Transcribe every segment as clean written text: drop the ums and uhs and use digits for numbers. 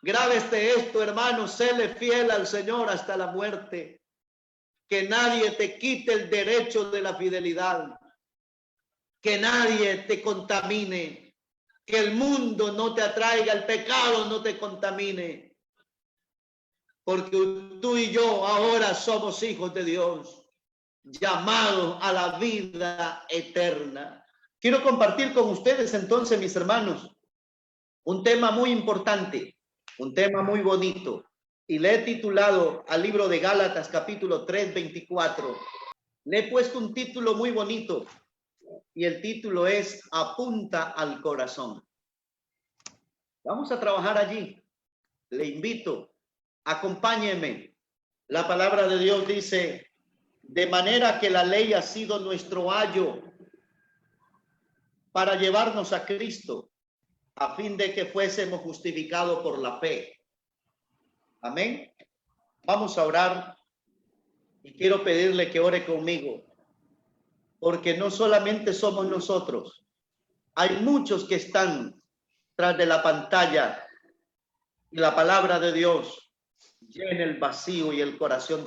Grábeste esto, hermano, séle fiel al Señor hasta la muerte. Que nadie te quite el derecho de la fidelidad. Que nadie te contamine. Que el mundo no te atraiga, el pecado no te contamine. Porque tú y yo ahora somos hijos de Dios, llamados a la vida eterna. Quiero compartir con ustedes entonces, mis hermanos, un tema muy importante, un tema muy bonito. Y le he titulado al libro de Gálatas capítulo 3, 24. Le he puesto un título muy bonito y el título es Apunta al corazón. Vamos a trabajar allí. Le invito, acompáñeme. La palabra de Dios dice, de manera que la ley ha sido nuestro ayo para llevarnos a Cristo, a fin de que fuésemos justificados por la fe. Amén. Vamos a orar y quiero pedirle que ore conmigo, porque no solamente somos nosotros, hay muchos que están tras de la pantalla y la palabra de Dios llena el vacío y el corazón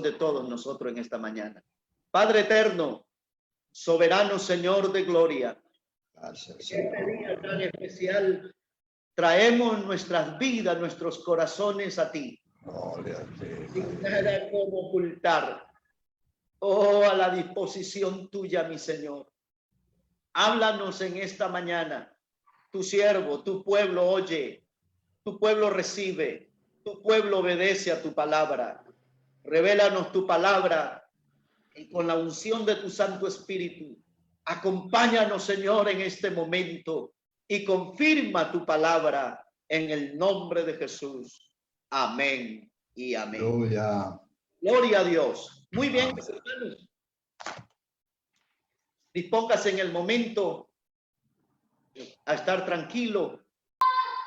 de todos nosotros en esta mañana. Padre eterno, soberano Señor de gloria, este día tan especial traemos nuestras vidas, nuestros corazones a ti, sin nada como ocultar. Oh, a la disposición tuya, mi Señor. Háblanos en esta mañana. Tu siervo, tu pueblo oye, tu pueblo recibe, tu pueblo obedece a tu palabra. Revélanos tu palabra y con la unción de tu Santo Espíritu, acompáñanos, Señor, en este momento y confirma tu palabra en el nombre de Jesús. Amén y amén. Aleluya. Gloria a Dios. Muy bien, mis hermanos. Dispóngase en el momento a estar tranquilo.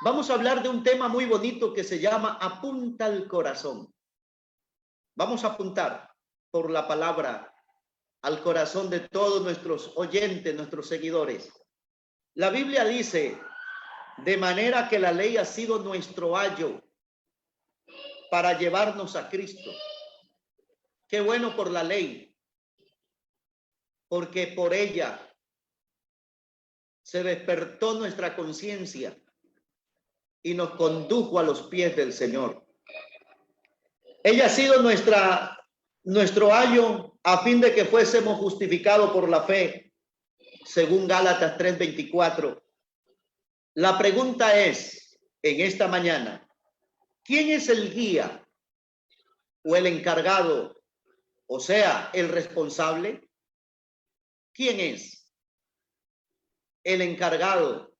Vamos a hablar de un tema muy bonito que se llama Apunta al corazón. Vamos a apuntar por la palabra al corazón de todos nuestros oyentes, nuestros seguidores. La Biblia dice, de manera que la ley ha sido nuestro ayo para llevarnos a Cristo. Qué bueno por la ley, porque por ella se despertó nuestra conciencia y nos condujo a los pies del Señor. Ella ha sido nuestro ayo a fin de que fuésemos justificados por la fe, según Gálatas 3:24. La pregunta es, en esta mañana, ¿quién es el guía o el encargado, o sea, el responsable? ¿Quién es el encargado,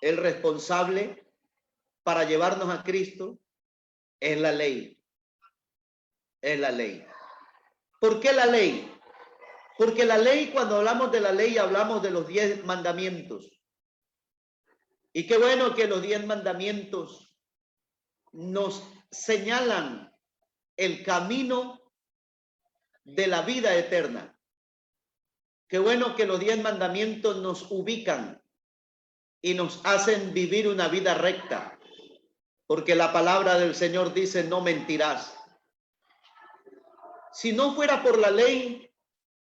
el responsable para llevarnos a Cristo? Es la ley. Es la ley. ¿Por qué la ley? Porque la ley, cuando hablamos de la ley, hablamos de los 10 mandamientos. Y qué bueno que los 10 mandamientos nos señalan el camino de la vida eterna. Qué bueno que los 10 mandamientos nos ubican y nos hacen vivir una vida recta. Porque la palabra del Señor dice, no mentirás. Si no fuera por la ley,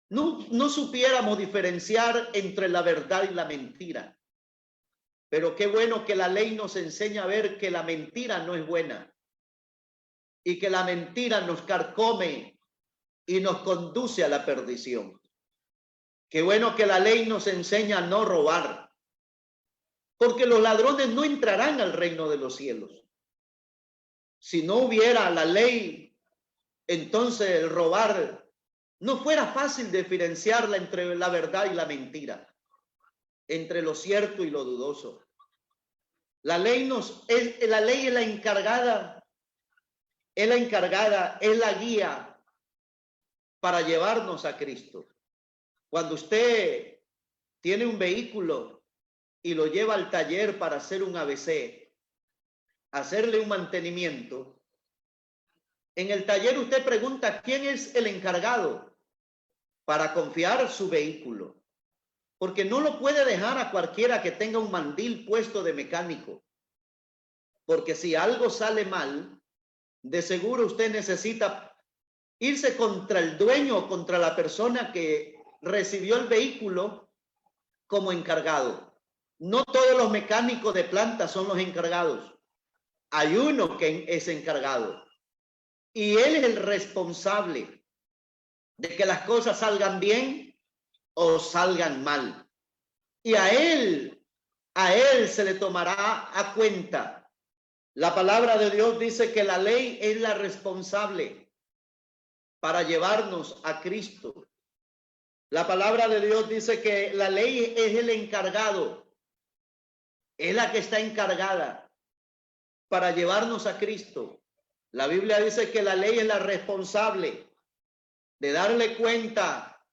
no supiéramos diferenciar entre la verdad y la mentira. Pero qué bueno que la ley nos enseña a ver que la mentira no es buena y que la mentira nos carcome y nos conduce a la perdición. Qué bueno que la ley nos enseña a no robar, porque los ladrones no entrarán al reino de los cielos. Si no hubiera la ley, entonces el robar no fuera fácil diferenciarla entre la verdad y la mentira, entre lo cierto y lo dudoso. La ley es la encargada, es la guía para llevarnos a Cristo. Cuando usted tiene un vehículo y lo lleva al taller para hacer un ABC, hacerle un mantenimiento, en el taller usted pregunta quién es el encargado para confiar su vehículo, porque no lo puede dejar a cualquiera que tenga un mandil puesto de mecánico. porque si algo sale mal, de seguro usted necesita irse contra el dueño o contra la persona que recibió el vehículo como encargado. No todos los mecánicos de planta son los encargados. Hay uno que es encargado y él es el responsable de que las cosas salgan bien o salgan mal. Y a él se le tomará a cuenta. La palabra de Dios dice que la ley es la responsable para llevarnos a Cristo. La palabra de Dios dice que la ley es el encargado, es la que está encargada para llevarnos a Cristo. La Biblia dice que la ley es la responsable de darle cuenta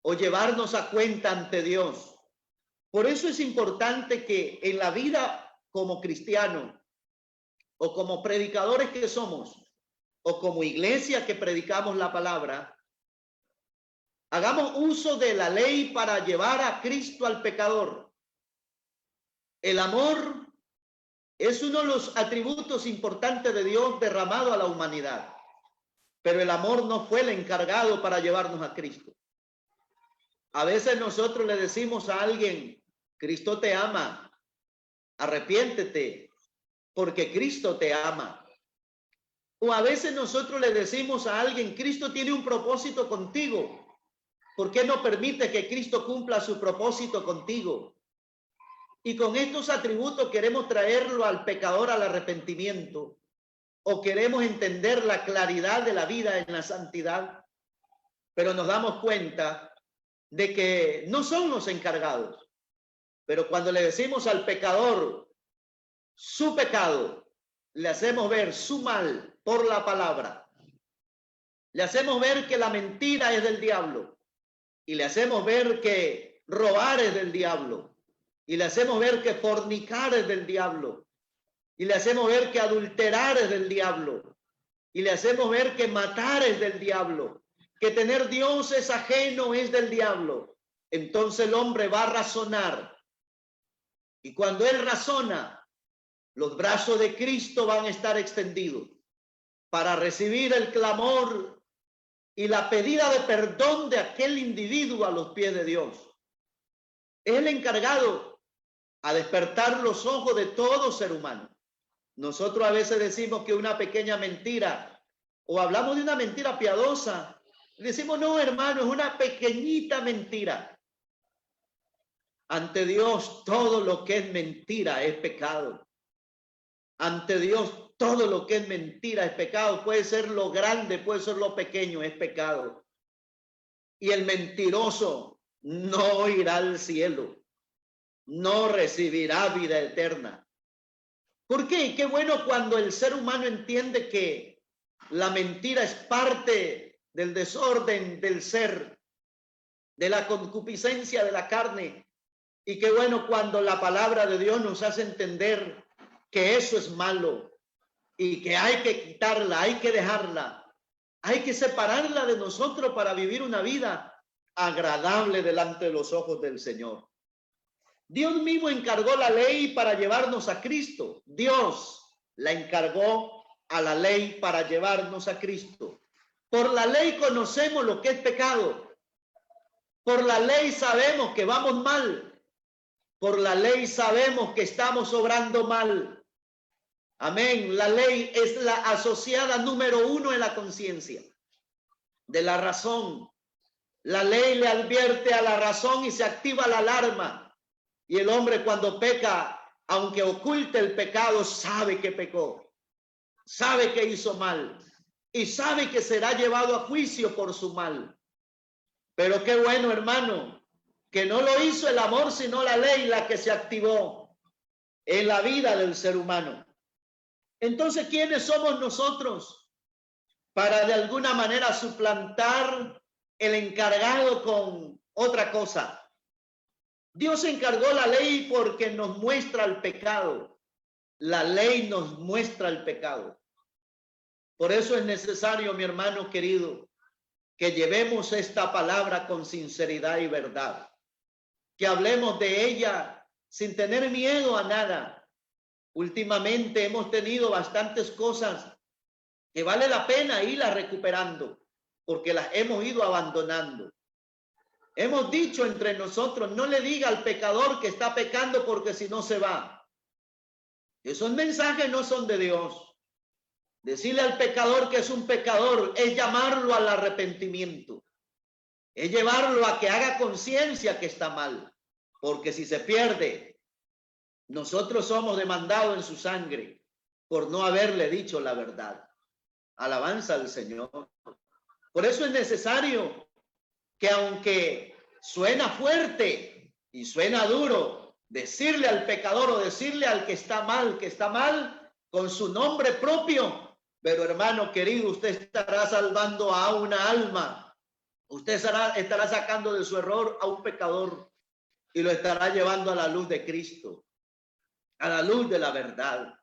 o llevarnos a cuenta ante Dios. Por eso es importante que en la vida como cristiano o como predicadores que somos o como iglesia que predicamos la palabra, hagamos uso de la ley para llevar a Cristo al pecador. El amor es uno de los atributos importantes de Dios derramado a la humanidad, pero el amor no fue el encargado para llevarnos a Cristo. A veces nosotros le decimos a alguien, Cristo te ama, arrepiéntete, porque Cristo te ama. O a veces nosotros le decimos a alguien, Cristo tiene un propósito contigo. ¿Por qué no permite que Cristo cumpla su propósito contigo? Y con estos atributos queremos traerlo al pecador al arrepentimiento, o queremos entender la claridad de la vida en la santidad, pero nos damos cuenta de que no son los encargados. Pero cuando le decimos al pecador su pecado, le hacemos ver su mal por la palabra. Le hacemos ver que la mentira es del diablo. Y le hacemos ver que robar es del diablo. Y le hacemos ver que fornicar es del diablo. Y le hacemos ver que adulterar es del diablo. Y le hacemos ver que matar es del diablo. Que tener dioses ajeno es del diablo. Entonces el hombre va a razonar. Y cuando él razona, los brazos de Cristo van a estar extendidos para recibir el clamor y la pedida de perdón de aquel individuo a los pies de Dios. Es el encargado a despertar los ojos de todo ser humano. Nosotros a veces decimos que una pequeña mentira, o hablamos de una mentira piadosa, decimos, no, hermano, es una pequeñita mentira. Ante Dios, todo lo que es mentira es pecado. Ante Dios, todo lo que es mentira es pecado. Puede ser lo grande, puede ser lo pequeño, es pecado. Y el mentiroso no irá al cielo, no recibirá vida eterna. ¿Por qué? Qué bueno cuando el ser humano entiende que la mentira es parte del desorden del ser, de la concupiscencia de la carne. Y qué bueno cuando la palabra de Dios nos hace entender que eso es malo y que hay que quitarla, hay que dejarla, hay que separarla de nosotros para vivir una vida agradable delante de los ojos del Señor. Dios mismo encargó la ley para llevarnos a Cristo. Dios la encargó a la ley para llevarnos a Cristo. Por la ley conocemos lo que es pecado. Por la ley sabemos que vamos mal. Por la ley sabemos que estamos obrando mal. Amén. La ley es la asociada número uno en la conciencia de la razón. La ley le advierte a la razón y se activa la alarma. Y el hombre cuando peca, aunque oculte el pecado, sabe que pecó. Sabe que hizo mal. Y sabe que será llevado a juicio por su mal. Pero qué bueno, hermano, que no lo hizo el amor, sino la ley la que se activó en la vida del ser humano. Entonces, ¿quiénes somos nosotros para de alguna manera suplantar el encargado con otra cosa? Dios encargó la ley porque nos muestra el pecado. La ley nos muestra el pecado. Por eso es necesario, mi hermano querido, que llevemos esta palabra con sinceridad y verdad. Que hablemos de ella sin tener miedo a nada. Últimamente hemos tenido bastantes cosas que vale la pena irlas recuperando porque las hemos ido abandonando. Hemos dicho entre nosotros, no le diga al pecador que está pecando porque si no se va. Esos mensajes no son de Dios. Decirle al pecador que es un pecador es llamarlo al arrepentimiento. Es llevarlo a que haga conciencia que está mal. Porque si se pierde, nosotros somos demandados en su sangre por no haberle dicho la verdad. Alabanza al Señor. Por eso es necesario que, aunque suena fuerte y suena duro, decirle al pecador o decirle al que está mal con su nombre propio, pero hermano querido, usted estará salvando a una alma. Usted estará sacando de su error a un pecador y lo estará llevando a la luz de Cristo, a la luz de la verdad.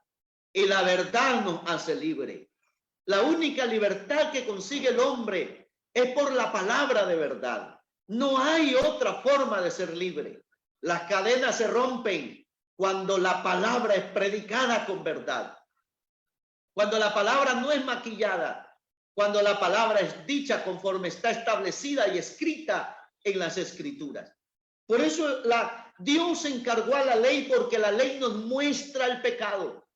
Y la verdad nos hace libre. La única libertad que consigue el hombre es por la palabra de verdad. No hay otra forma de ser libre. Las cadenas se rompen cuando la palabra es predicada con verdad. Cuando la palabra no es maquillada. Cuando la palabra es dicha conforme está establecida y escrita en las escrituras. Por eso Dios encargó a la ley, porque la ley nos muestra el pecado.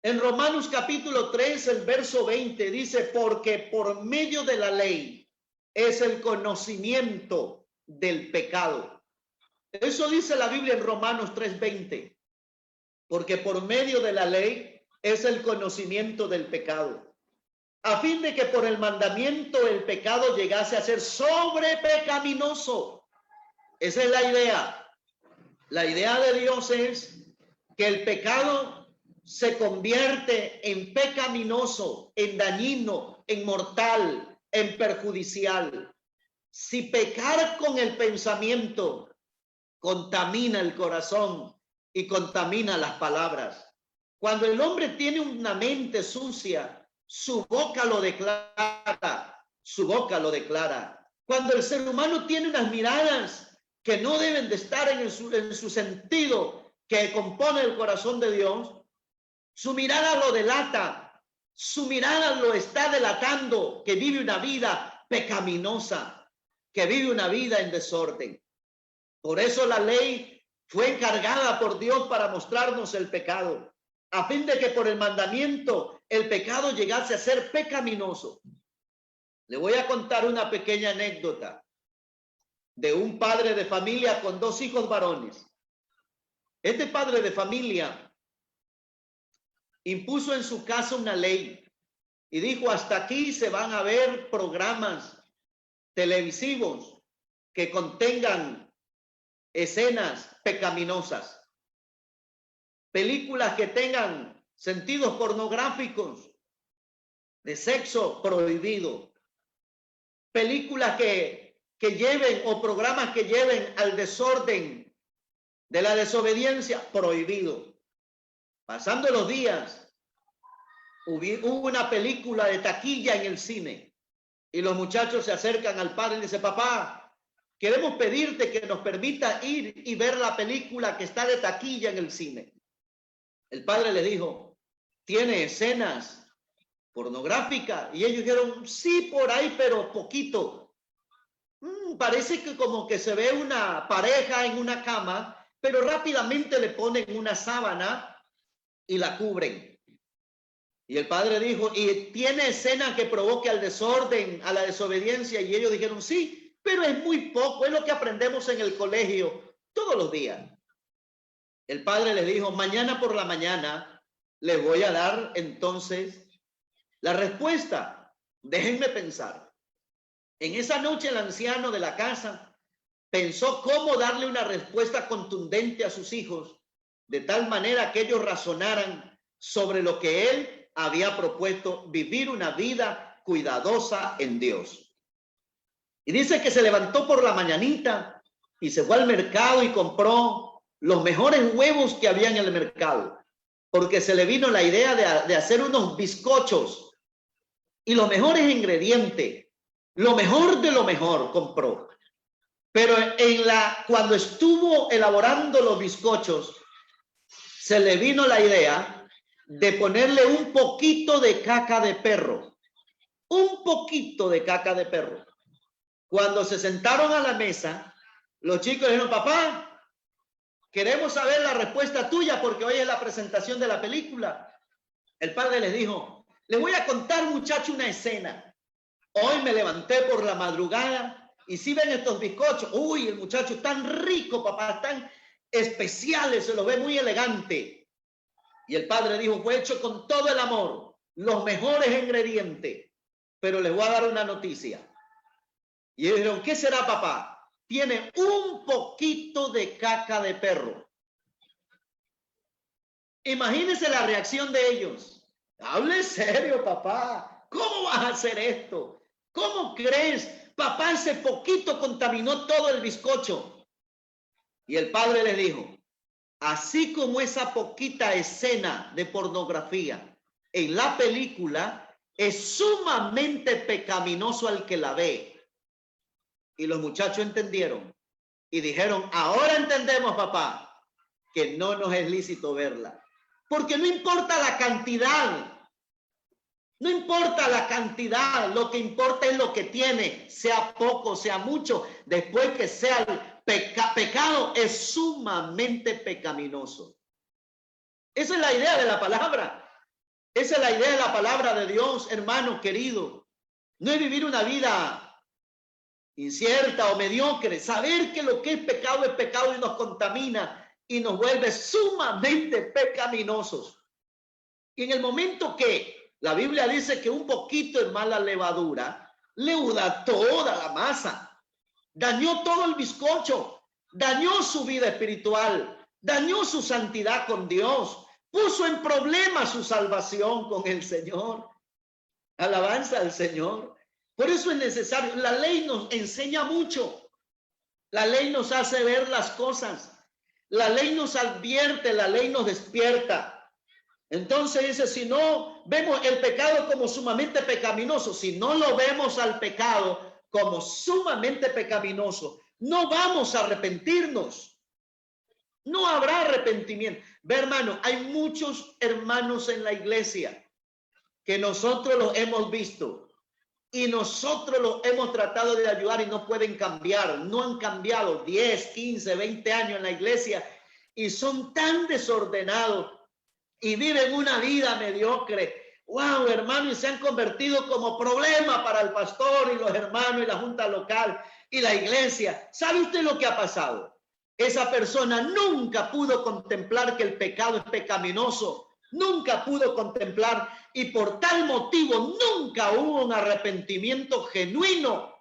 En Romanos capítulo 3, el verso 20 dice, porque por medio de la ley es el conocimiento del pecado. Eso dice la Biblia en Romanos 3:20. Porque por medio de la ley es el conocimiento del pecado. A fin de que por el mandamiento el pecado llegase a ser sobrepecaminoso. Esa es la idea. La idea de Dios es que el pecado se convierte en pecaminoso, en dañino, en mortal, en perjudicial. Si pecar con el pensamiento contamina el corazón y contamina las palabras. Cuando el hombre tiene una mente sucia, su boca lo declara, su boca lo declara. Cuando el ser humano tiene unas miradas que no deben de estar en su sentido que compone el corazón de Dios, su mirada lo delata, su mirada lo está delatando que vive una vida pecaminosa, que vive una vida en desorden. Por eso la ley fue encargada por Dios para mostrarnos el pecado, a fin de que por el mandamiento el pecado llegase a ser pecaminoso. Le voy a contar una pequeña anécdota de un padre de familia con 2 hijos varones. Este padre de familia impuso en su casa una ley y dijo, hasta aquí se van a ver programas televisivos que contengan escenas pecaminosas, películas que tengan sentidos pornográficos, de sexo prohibido, películas que lleven o programas que lleven al desorden de la desobediencia, prohibido. Pasando los días, hubo una película de taquilla en el cine y los muchachos se acercan al padre y le dicen, papá, queremos pedirte que nos permita ir y ver la película que está de taquilla en el cine. El padre les dijo, ¿tiene escenas pornográficas? Y ellos dijeron, sí, por ahí, pero poquito. Parece que como que se ve una pareja en una cama, pero rápidamente le ponen una sábana y la cubren. Y el padre dijo, ¿y tiene escena que provoque al desorden, a la desobediencia? Y ellos dijeron, sí, pero es muy poco, es lo que aprendemos en el colegio todos los días. El padre les dijo, mañana por la mañana les voy a dar entonces la respuesta. Déjenme pensar. En esa noche el anciano de la casa pensó cómo darle una respuesta contundente a sus hijos, de tal manera que ellos razonaran sobre lo que él había propuesto, vivir una vida cuidadosa en Dios. Y dice que se levantó por la mañanita y se fue al mercado y compró los mejores huevos que había en el mercado, porque se le vino la idea de hacer unos bizcochos y los mejores ingredientes, lo mejor de lo mejor compró. Pero cuando estuvo elaborando los bizcochos, se le vino la idea de ponerle un poquito de caca de perro. Un poquito de caca de perro. Cuando se sentaron a la mesa, los chicos dijeron, papá, queremos saber la respuesta tuya porque hoy es la presentación de la película. El padre les dijo, les voy a contar, muchacho, una escena. Hoy me levanté por la madrugada y si ven estos bizcochos, uy, el muchacho es tan rico, papá, tan especiales, se los ve muy elegante. Y el padre dijo, fue hecho con todo el amor, los mejores ingredientes, pero les voy a dar una noticia. Y ellos dijeron, ¿qué será, papá? Tiene un poquito de caca de perro. Imagínense la reacción de ellos. Hable serio, papá. ¿Cómo vas a hacer esto? ¿Cómo crees? Papá, ese poquito contaminó todo el bizcocho. Y el padre les dijo, así como esa poquita escena de pornografía en la película es sumamente pecaminoso al que la ve. Y los muchachos entendieron y dijeron, ahora entendemos, papá, que no nos es lícito verla. Porque no importa la cantidad. No importa la cantidad, lo que importa es lo que tiene, sea poco, sea mucho. Después que sea el pecado, es sumamente pecaminoso. Esa es la idea de la palabra. Esa es la idea de la palabra de Dios, hermano querido. No es vivir una vida incierta o mediocre. Saber que lo que es pecado y nos contamina y nos vuelve sumamente pecaminosos. Y en el momento que la Biblia dice que un poquito de mala levadura leuda toda la masa, dañó todo el bizcocho, dañó su vida espiritual, dañó su santidad con Dios, puso en problema su salvación con el Señor. Alabanza al Señor. Por eso es necesario, la ley nos enseña mucho, la ley nos hace ver las cosas, la ley nos advierte, la ley nos despierta. Entonces dice, si no vemos el pecado como sumamente pecaminoso, si no lo vemos al pecado como sumamente pecaminoso, no vamos a arrepentirnos. No habrá arrepentimiento. Ve, hermano, hay muchos hermanos en la iglesia que nosotros los hemos visto y nosotros los hemos tratado de ayudar y no pueden cambiar. No han cambiado 10, 15, 20 años en la iglesia y son tan desordenados y viven una vida mediocre. Wow, hermano, y se han convertido como problema para el pastor y los hermanos y la junta local y la iglesia. ¿Sabe usted lo que ha pasado? Esa persona nunca pudo contemplar que el pecado es pecaminoso, nunca pudo contemplar y por tal motivo nunca hubo un arrepentimiento genuino.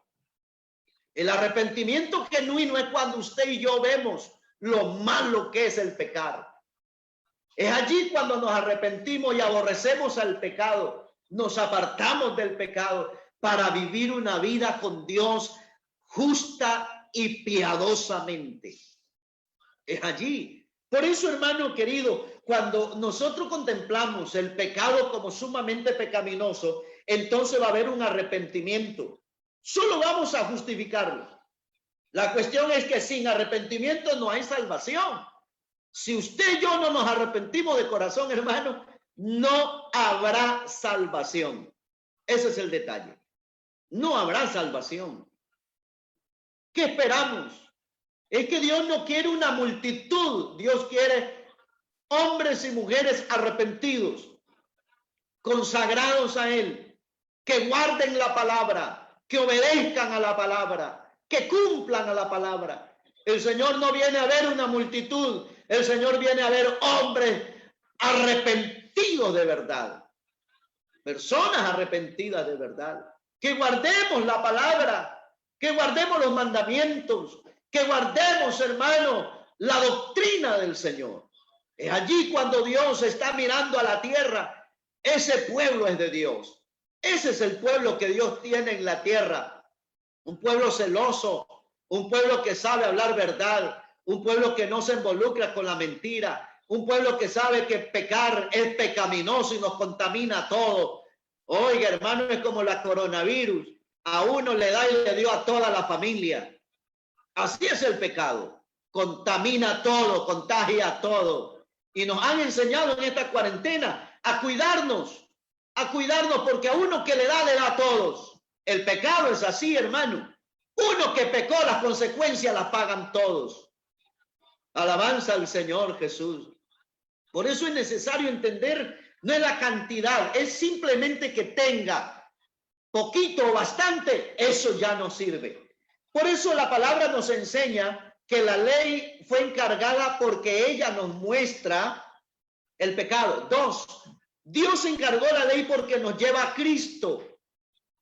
El arrepentimiento genuino es cuando usted y yo vemos lo malo que es el pecado. Es allí cuando nos arrepentimos y aborrecemos al pecado, nos apartamos del pecado para vivir una vida con Dios justa y piadosamente. Es allí. Por eso, hermano querido, cuando nosotros contemplamos el pecado como sumamente pecaminoso, entonces va a haber un arrepentimiento. Solo vamos a justificarlo. La cuestión es que sin arrepentimiento no hay salvación. Si usted y yo no nos arrepentimos de corazón, hermano, no habrá salvación. Ese es el detalle. No habrá salvación. ¿Qué esperamos? Es que Dios no quiere una multitud. Dios quiere hombres y mujeres arrepentidos, consagrados a Él, que guarden la palabra, que obedezcan a la palabra, que cumplan a la palabra. El Señor no viene a ver una multitud. El Señor viene a ver hombres arrepentidos de verdad, personas arrepentidas de verdad, que guardemos la palabra, que guardemos los mandamientos, que guardemos, hermano, la doctrina del Señor. Es allí cuando Dios está mirando a la tierra. Ese pueblo es de Dios. Ese es el pueblo que Dios tiene en la tierra. Un pueblo celoso, un pueblo que sabe hablar verdad, un pueblo que no se involucra con la mentira, un pueblo que sabe que pecar es pecaminoso y nos contamina a todos. Oiga, hermano, es como la coronavirus. A uno le da y le dio a toda la familia. Así es el pecado. Contamina todo, contagia todo. Y nos han enseñado en esta cuarentena a cuidarnos porque a uno que le da a todos. El pecado es así, hermano. Uno que pecó, las consecuencias las pagan todos. Alabanza al Señor Jesús. Por eso es necesario entender, no es la cantidad, es simplemente que tenga poquito o bastante, eso ya no sirve. Por eso la palabra nos enseña que la ley fue encargada porque ella nos muestra el pecado. 2, Dios encargó la ley porque nos lleva a Cristo.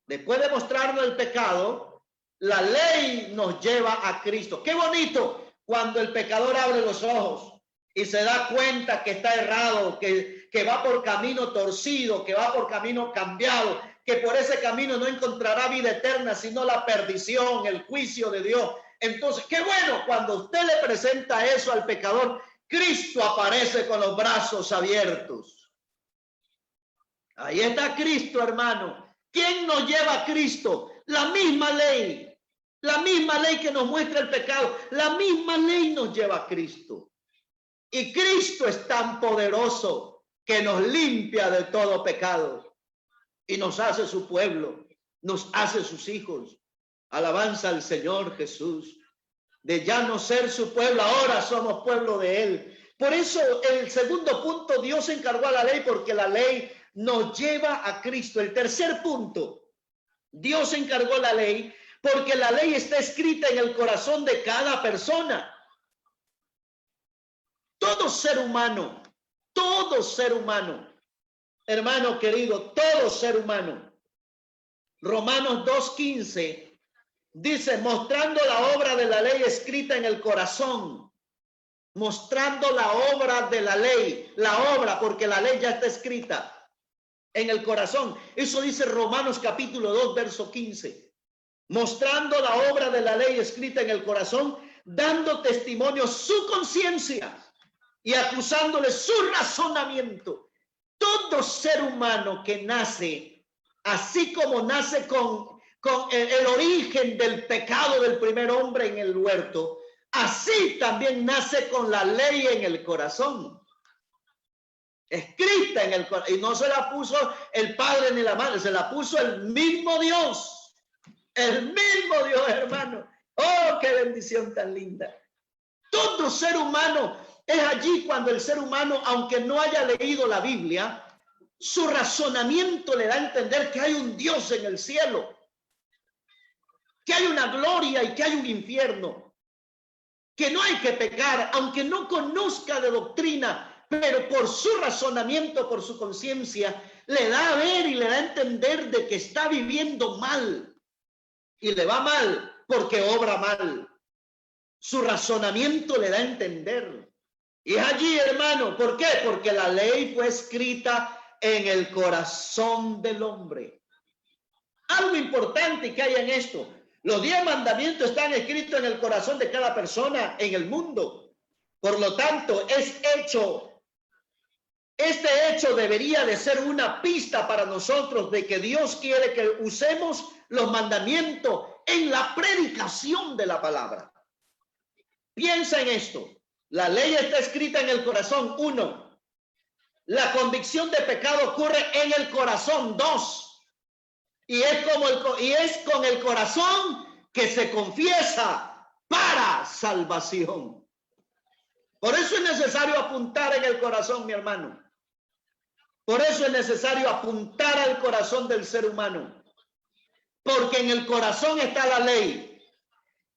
Después de mostrarnos el pecado, la ley nos lleva a Cristo. Qué bonito cuando el pecador abre los ojos y se da cuenta que está errado, que va por camino torcido, que va por camino cambiado, que por ese camino no encontrará vida eterna, sino la perdición, el juicio de Dios. Entonces, qué bueno cuando usted le presenta eso al pecador, Cristo aparece con los brazos abiertos. Ahí está Cristo, hermano. ¿Quién nos lleva a Cristo? La misma ley que nos muestra el pecado, la misma ley nos lleva a Cristo. Y Cristo es tan poderoso que nos limpia de todo pecado y nos hace su pueblo, nos hace sus hijos. Alabanza al Señor Jesús. De ya no ser su pueblo, ahora somos pueblo de Él. Por eso el segundo punto, Dios encargó a la ley porque la ley nos lleva a Cristo. El tercer punto, Dios encargó la ley porque la ley está escrita en el corazón de cada persona. Todo ser humano, hermano querido, todo ser humano. Romanos 2:15 dice, mostrando la obra de la ley escrita en el corazón, mostrando la obra de la ley, la obra, porque la ley ya está escrita en el corazón. Eso dice Romanos capítulo 2, verso 15. Mostrando la obra de la ley escrita en el corazón, dando testimonio su conciencia y acusándole su razonamiento. Todo ser humano que nace, así como nace con el origen del pecado del primer hombre en el huerto, así también nace con la ley en el corazón. Escrita en el corazón. Y no se la puso el padre ni la madre, se la puso el mismo Dios. El mismo Dios, hermano. Oh, qué bendición tan linda. Todo ser humano es allí cuando el ser humano, aunque no haya leído la Biblia, su razonamiento le da a entender que hay un Dios en el cielo, que hay una gloria y que hay un infierno, que no hay que pecar, aunque no conozca de doctrina, pero por su razonamiento, por su conciencia, le da a ver y le da a entender de que está viviendo mal y le va mal porque obra mal. Su razonamiento le da a entender. Y es allí, hermano, ¿por qué? Porque la ley fue escrita en el corazón del hombre. Algo importante que hay en esto, los 10 mandamientos están escritos en el corazón de cada persona en el mundo. Por lo tanto, es hecho. Este hecho debería de ser una pista para nosotros de que Dios quiere que usemos los mandamientos en la predicación de la palabra. Piensa en esto. La ley está escrita en el corazón. 1. La convicción de pecado ocurre en el corazón. 2. Y es con el corazón que se confiesa para salvación. Por eso es necesario apuntar en el corazón, mi hermano. Por eso es necesario apuntar al corazón del ser humano. Porque en el corazón está la ley.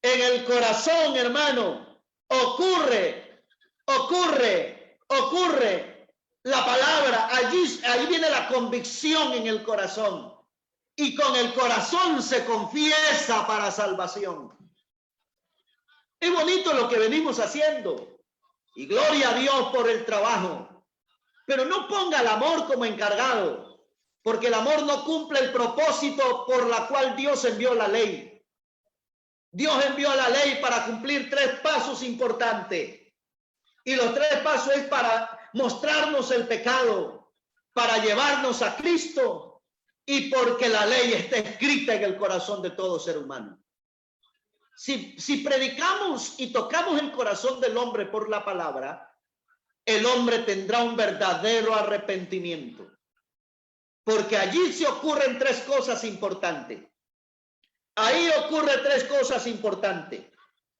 En el corazón, hermano, ocurre la palabra. Ahí viene la convicción en el corazón. Y con el corazón se confiesa para salvación. Es bonito lo que venimos haciendo. Y gloria a Dios por el trabajo. Pero no ponga el amor como encargado, porque el amor no cumple el propósito por la cual Dios envió la ley. Dios envió la ley para cumplir 3 pasos importantes. Y los 3 pasos es para mostrarnos el pecado, para llevarnos a Cristo y porque la ley está escrita en el corazón de todo ser humano. Si predicamos y tocamos el corazón del hombre por la palabra, el hombre tendrá un verdadero arrepentimiento. Porque allí se ocurren tres cosas importantes. Ahí ocurre tres cosas importantes.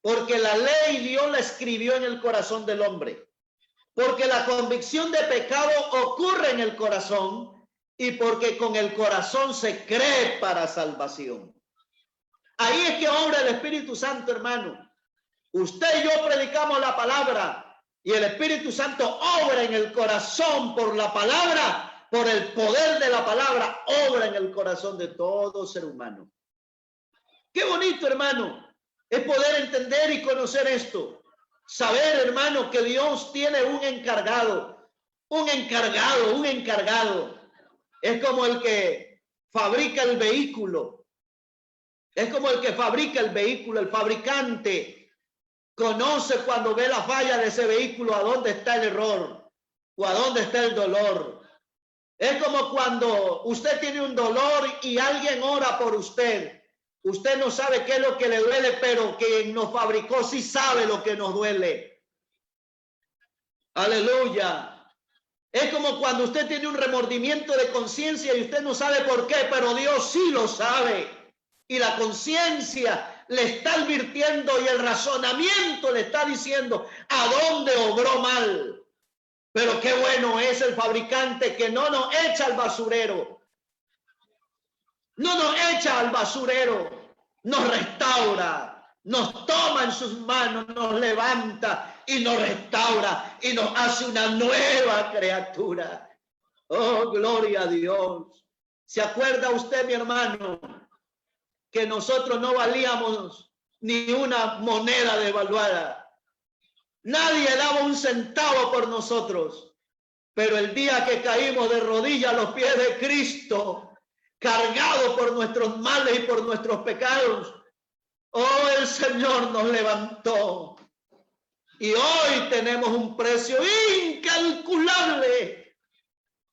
Porque la ley Dios la escribió en el corazón del hombre. Porque la convicción de pecado ocurre en el corazón. Y porque con el corazón se cree para salvación. Ahí es que obra el Espíritu Santo, hermano. Usted y yo predicamos la palabra. Y el Espíritu Santo obra en el corazón por la palabra, por el poder de la palabra, obra en el corazón de todo ser humano. Qué bonito, hermano, es poder entender y conocer esto. Saber, hermano, que Dios tiene un encargado. Es como el que fabrica el vehículo. Es como el que fabrica el vehículo, el fabricante. Conoce cuando ve la falla de ese vehículo a dónde está el error o a dónde está el dolor. Es como cuando usted tiene un dolor y alguien ora por usted. Usted no sabe qué es lo que le duele, pero quien nos fabricó sí sabe lo que nos duele. Aleluya. Es como cuando usted tiene un remordimiento de conciencia y usted no sabe por qué, pero Dios sí lo sabe. Y la conciencia le está advirtiendo y el razonamiento le está diciendo a dónde obró mal. Pero qué bueno es el fabricante que no nos echa al basurero. No nos echa al basurero. Nos restaura. Nos toma en sus manos, nos levanta y nos restaura y nos hace una nueva criatura. Oh, gloria a Dios. ¿Se acuerda usted, mi hermano, que nosotros no valíamos ni una moneda devaluada? Nadie daba un centavo por nosotros. Pero el día que caímos de rodillas a los pies de Cristo, cargados por nuestros males y por nuestros pecados, oh, el Señor nos levantó. Y hoy tenemos un precio incalculable.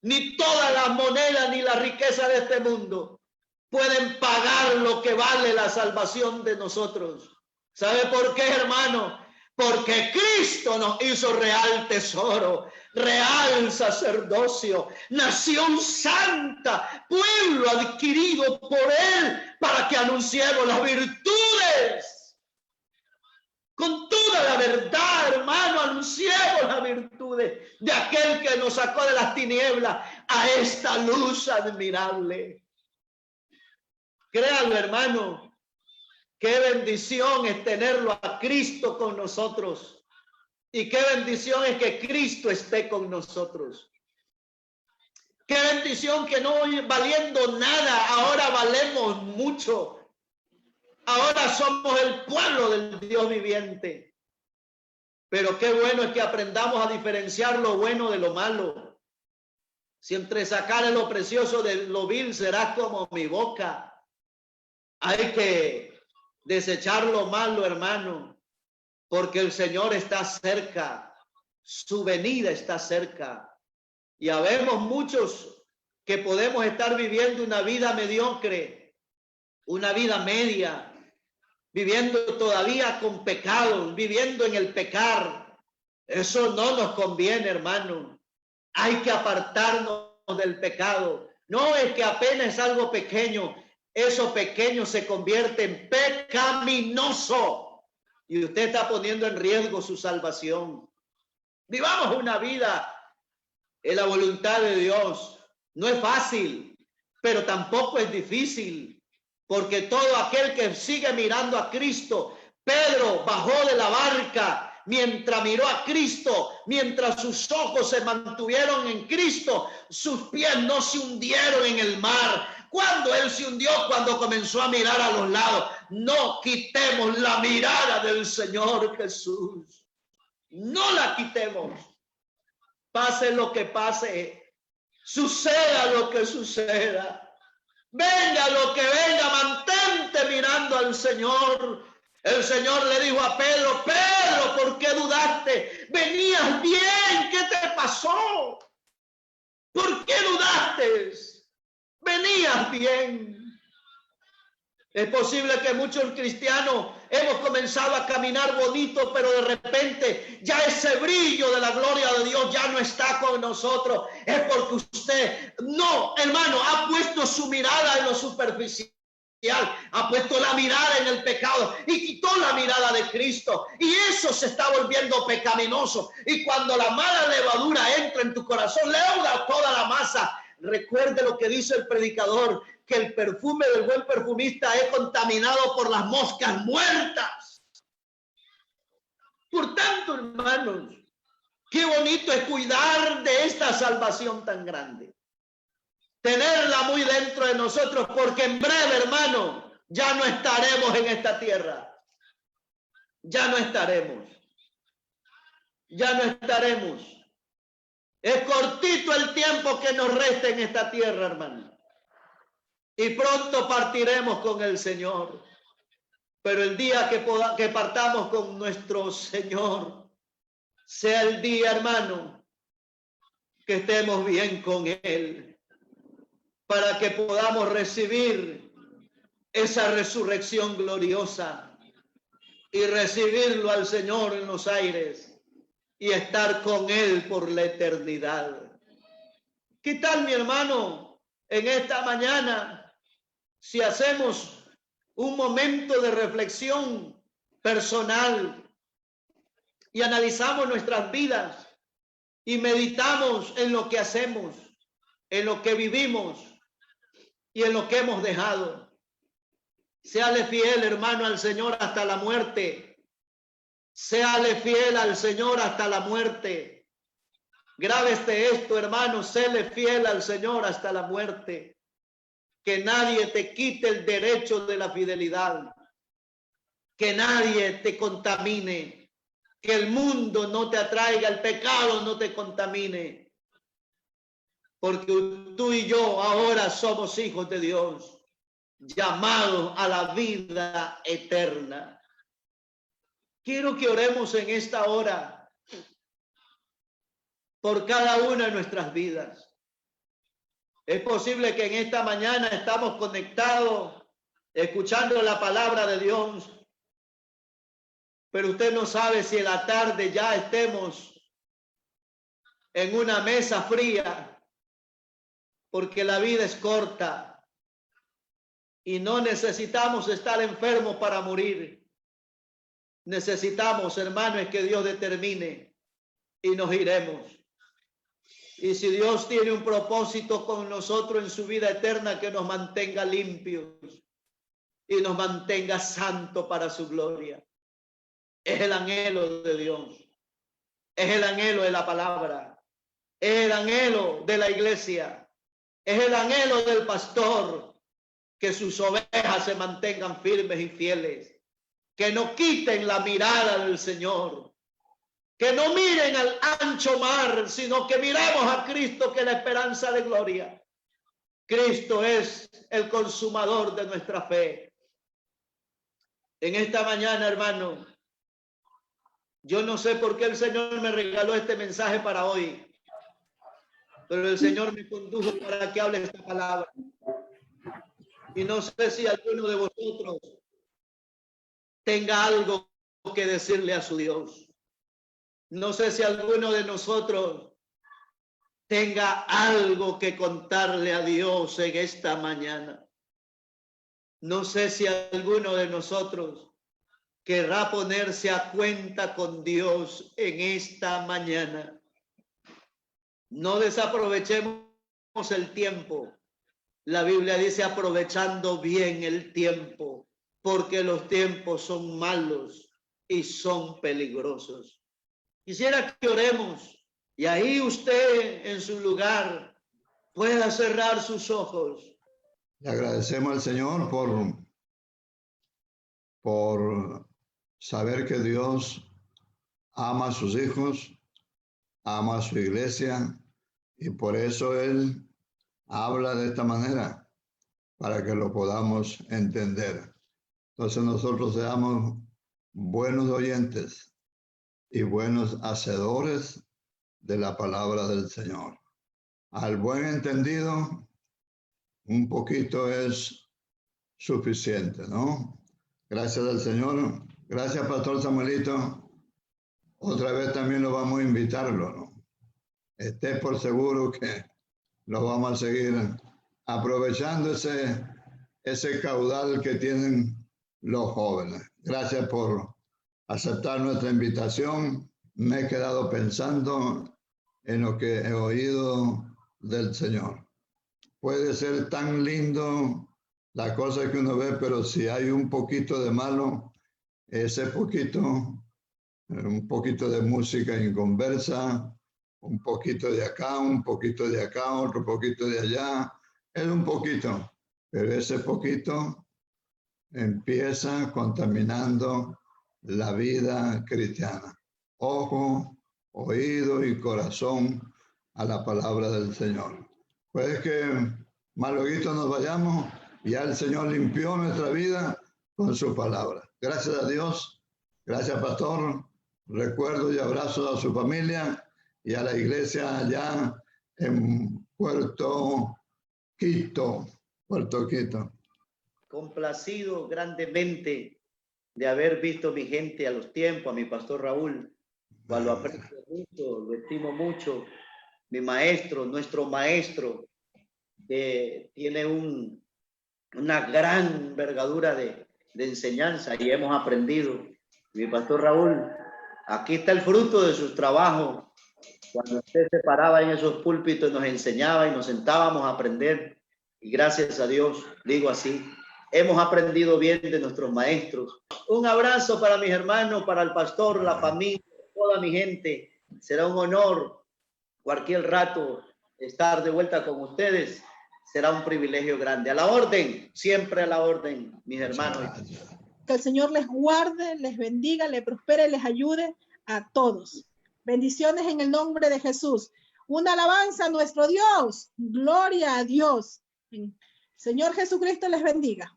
Ni toda la moneda ni la riqueza de este mundo pueden pagar lo que vale la salvación de nosotros. ¿Sabe por qué, hermano? Porque Cristo nos hizo real tesoro, real sacerdocio, nación santa, pueblo adquirido por Él, para que anunciemos las virtudes. Con toda la verdad, hermano, anunciemos las virtudes de aquel que nos sacó de las tinieblas a esta luz admirable. Créanlo, hermano, qué bendición es tenerlo a Cristo con nosotros. Y qué bendición es que Cristo esté con nosotros. Qué bendición que no valiendo nada, ahora valemos mucho. Ahora somos el pueblo del Dios viviente. Pero qué bueno es que aprendamos a diferenciar lo bueno de lo malo. Si entre sacar lo precioso de lo vil será como mi boca. Hay que desechar lo malo, hermano, porque el Señor está cerca, su venida está cerca. Y habemos muchos que podemos estar viviendo una vida mediocre, una vida media, viviendo todavía con pecados, viviendo en el pecar. Eso no nos conviene, hermano. Hay que apartarnos del pecado. No es que apenas es algo pequeño. Eso pequeño se convierte en pecaminoso y usted está poniendo en riesgo su salvación. Vivamos una vida en la voluntad de Dios. No es fácil, pero tampoco es difícil, porque todo aquel que sigue mirando a Cristo, Pedro bajó de la barca mientras miró a Cristo, mientras sus ojos se mantuvieron en Cristo, sus pies no se hundieron en el mar. Cuando él se hundió, cuando comenzó a mirar a los lados. No quitemos la mirada del Señor Jesús. No la quitemos. Pase lo que pase, suceda lo que suceda, venga lo que venga, mantente mirando al Señor. El Señor le dijo a Pedro: Pedro, ¿por qué dudaste? Venías bien, ¿qué te pasó? ¿Por qué dudaste? Venías bien. Es posible que muchos cristianos hemos comenzado a caminar bonito, pero de repente ya ese brillo de la gloria de Dios ya no está con nosotros. Es porque usted, no, hermano, ha puesto su mirada en lo superficial, ha puesto la mirada en el pecado y quitó la mirada de Cristo, y eso se está volviendo pecaminoso. Y cuando la mala levadura entra en tu corazón, leuda toda la masa. Recuerde lo que dice el predicador, que el perfume del buen perfumista es contaminado por las moscas muertas. Por tanto, hermanos, qué bonito es cuidar de esta salvación tan grande, tenerla muy dentro de nosotros, porque en breve, hermano, ya no estaremos en esta tierra. Ya no estaremos. Ya no estaremos. Es cortito el tiempo que nos resta en esta tierra, hermano. Y pronto partiremos con el Señor. Pero el día que partamos con nuestro Señor, sea el día, hermano, que estemos bien con Él, para que podamos recibir esa resurrección gloriosa y recibirlo al Señor en los aires y estar con Él por la eternidad. ¿Qué tal, mi hermano, en esta mañana, si hacemos un momento de reflexión personal y analizamos nuestras vidas y meditamos en lo que hacemos, en lo que vivimos y en lo que hemos dejado? Séale fiel, hermano, al Señor hasta la muerte. Séale fiel al Señor hasta la muerte. Grábeste esto, hermano, séle fiel al Señor hasta la muerte. Que nadie te quite el derecho de la fidelidad. Que nadie te contamine. Que el mundo no te atraiga, el pecado no te contamine. Porque tú y yo ahora somos hijos de Dios, llamados a la vida eterna. Quiero que oremos en esta hora por cada una de nuestras vidas. Es posible que en esta mañana estamos conectados, escuchando la palabra de Dios, pero usted no sabe si en la tarde ya estemos en una mesa fría, porque la vida es corta y no necesitamos estar enfermos para morir. Necesitamos, hermanos, que Dios determine y nos iremos. Y si Dios tiene un propósito con nosotros en su vida eterna, que nos mantenga limpios y nos mantenga santos para su gloria. Es el anhelo de Dios. Es el anhelo de la palabra. Es el anhelo de la iglesia. Es el anhelo del pastor, que sus ovejas se mantengan firmes y fieles. Que no quiten la mirada del Señor, que no miren al ancho mar, sino que miremos a Cristo, que es la esperanza de gloria. Cristo es el consumador de nuestra fe. En esta mañana, hermano, yo no sé por qué el Señor me regaló este mensaje para hoy, pero el Señor me condujo para que hable esta palabra. Y no sé si alguno de vosotros tenga algo que decirle a su Dios. No sé si alguno de nosotros tenga algo que contarle a Dios en esta mañana. No sé si alguno de nosotros querrá ponerse a cuenta con Dios en esta mañana. No desaprovechemos el tiempo. La Biblia dice aprovechando bien el tiempo, porque los tiempos son malos y son peligrosos. Quisiera que oremos y ahí usted en su lugar pueda cerrar sus ojos. Le agradecemos al Señor por saber que Dios ama a sus hijos, ama a su iglesia, y por eso Él habla de esta manera, para que lo podamos entender. Entonces nosotros seamos buenos oyentes y buenos hacedores de la palabra del Señor. Al buen entendido, un poquito es suficiente, ¿no? Gracias al Señor. Gracias, Pastor Samuelito. Otra vez también lo vamos a invitarlo, ¿no? Esté por seguro que lo vamos a seguir aprovechando ese caudal que tienen los jóvenes. Gracias por aceptar nuestra invitación. Me he quedado pensando en lo que he oído del Señor. Puede ser tan lindo la cosa que uno ve, pero si hay un poquito de malo, ese poquito, un poquito de música inconversa, un poquito de acá, un poquito de acá, otro poquito de allá, es un poquito, pero ese poquito empieza contaminando la vida cristiana. Ojo, oído y corazón a la palabra del Señor. Pues que más luego nos vayamos, ya el Señor limpió nuestra vida con su palabra. Gracias a Dios, gracias pastor, recuerdo y abrazo a su familia y a la iglesia allá en Puerto Quito. Complacido grandemente de haber visto mi gente a los tiempos, a mi pastor Raúl, cual lo aprecio mucho, lo estimo mucho, mi maestro, nuestro maestro, que tiene una gran envergadura de enseñanza y hemos aprendido. Mi pastor Raúl, aquí está el fruto de sus trabajos. Cuando usted se paraba en esos púlpitos, nos enseñaba y nos sentábamos a aprender. Y gracias a Dios, digo así, hemos aprendido bien de nuestros maestros. Un abrazo para mis hermanos, para el pastor, la familia, toda mi gente. Será un honor cualquier rato estar de vuelta con ustedes. Será un privilegio grande. A la orden, siempre a la orden, mis hermanos. Que el Señor les guarde, les bendiga, les prospere, les ayude a todos. Bendiciones en el nombre de Jesús. Una alabanza a nuestro Dios. Gloria a Dios. Señor Jesucristo les bendiga.